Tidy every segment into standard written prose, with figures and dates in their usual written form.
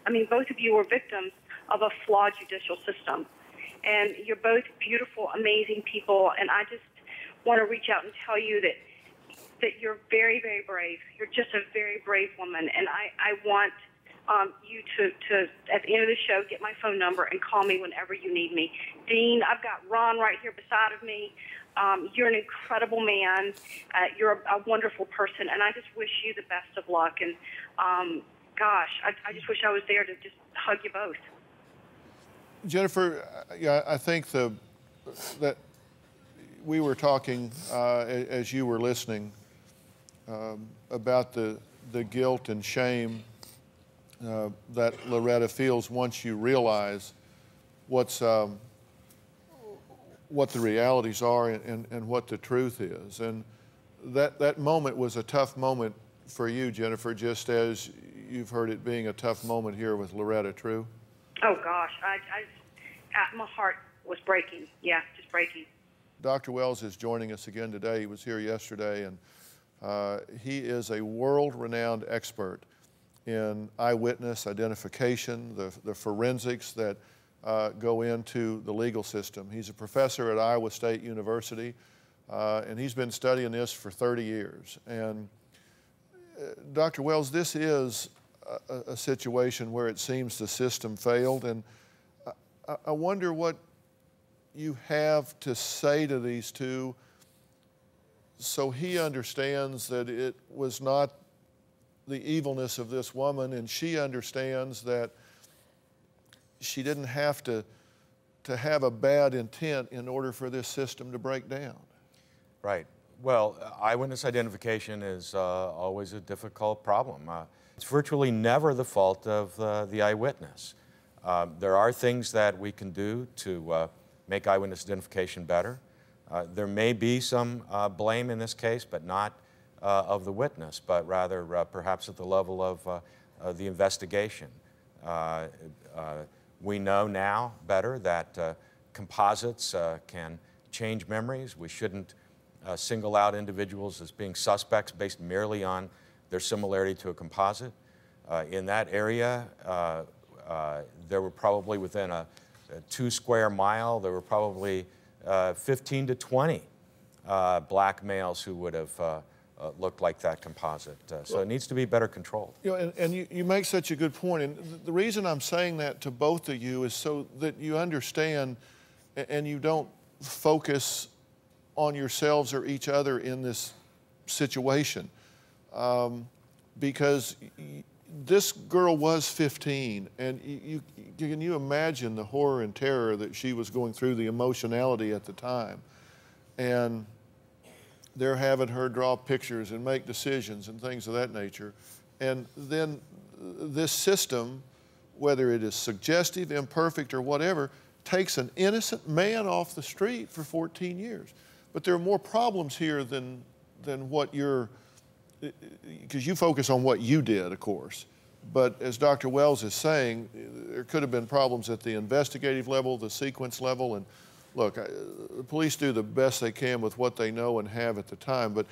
I mean, both of you were victims of a flawed judicial system. And you're both beautiful, amazing people, and I just want to reach out and tell you that you're very, very brave. You're just a very brave woman, and I want you to, at the end of the show, get my phone number and call me whenever you need me. Dean, I've got Ron right here beside of me. You're an incredible man. You're a wonderful person, and I just wish you the best of luck. And, gosh, I just wish I was there to just hug you both. Jennifer, yeah, I think that we were talking as you were listening about the guilt and shame that Loretta feels once you realize what the realities are and what the truth is. And that moment was a tough moment for you, Jennifer, just as you've heard it being a tough moment here with Loretta, true? Oh, gosh, my heart was breaking. Yeah, just breaking. Dr. Wells is joining us again today. He was here yesterday, and he is a world-renowned expert in eyewitness identification, the forensics that go into the legal system. He's a professor at Iowa State University, and he's been studying this for 30 years. And Dr. Wells, this is a situation where it seems the system failed, and I wonder what you have to say to these two so he understands that it was not the evilness of this woman, and she understands that she didn't have to have a bad intent in order for this system to break down. Right. Well, eyewitness identification is always a difficult problem. It's virtually never the fault of the eyewitness. There are things that we can do to make eyewitness identification better. There may be some blame in this case, but not of the witness, but rather perhaps at the level of the investigation. We know now better that composites can change memories. We shouldn't single out individuals as being suspects based merely on their similarity to a composite. In that area, there were probably within a 2 square mile, there were probably 15 to 20 black males who would have looked like that composite. So it needs to be better controlled. You know, and you make such a good point. And the reason I'm saying that to both of you is so that you understand and you don't focus on yourselves or each other in this situation. Because this girl was 15, and can you imagine the horror and terror that she was going through, the emotionality at the time? And they're having her draw pictures and make decisions and things of that nature. And then this system, whether it is suggestive, imperfect, or whatever, takes an innocent man off the street for 14 years. But there are more problems here than what you're, because you focus on what you did, of course. But as Dr. Wells is saying, there could have been problems at the investigative level, the sequence level, and look, the police do the best they can with what they know and have at the time. But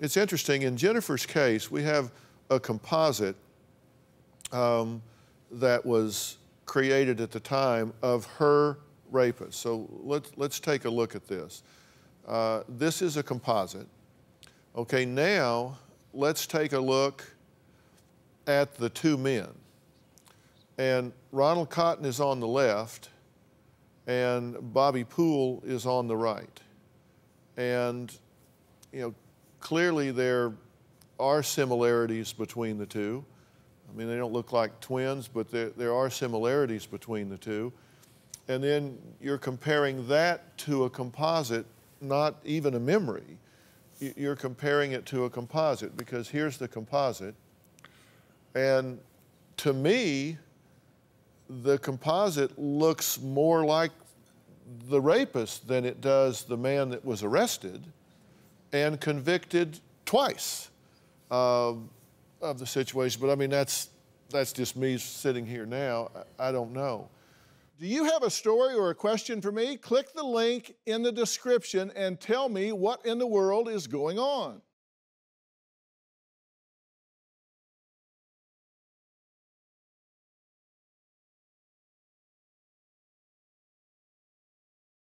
it's interesting, in Jennifer's case, we have a composite that was created at the time of her rapist. So let's take a look at this. This is a composite. Okay, now let's take a look at the two men. And Ronald Cotton is on the left, and Bobby Poole is on the right. And, you know, clearly there are similarities between the two. I mean, they don't look like twins, but there are similarities between the two. And then you're comparing that to a composite, not even a memory. You're comparing it to a composite, because here's the composite. And to me, the composite looks more like the rapist than it does the man that was arrested and convicted twice of the situation. But I mean, that's just me sitting here now. I don't know. Do you have a story or a question for me? Click the link in the description and tell me what in the world is going on.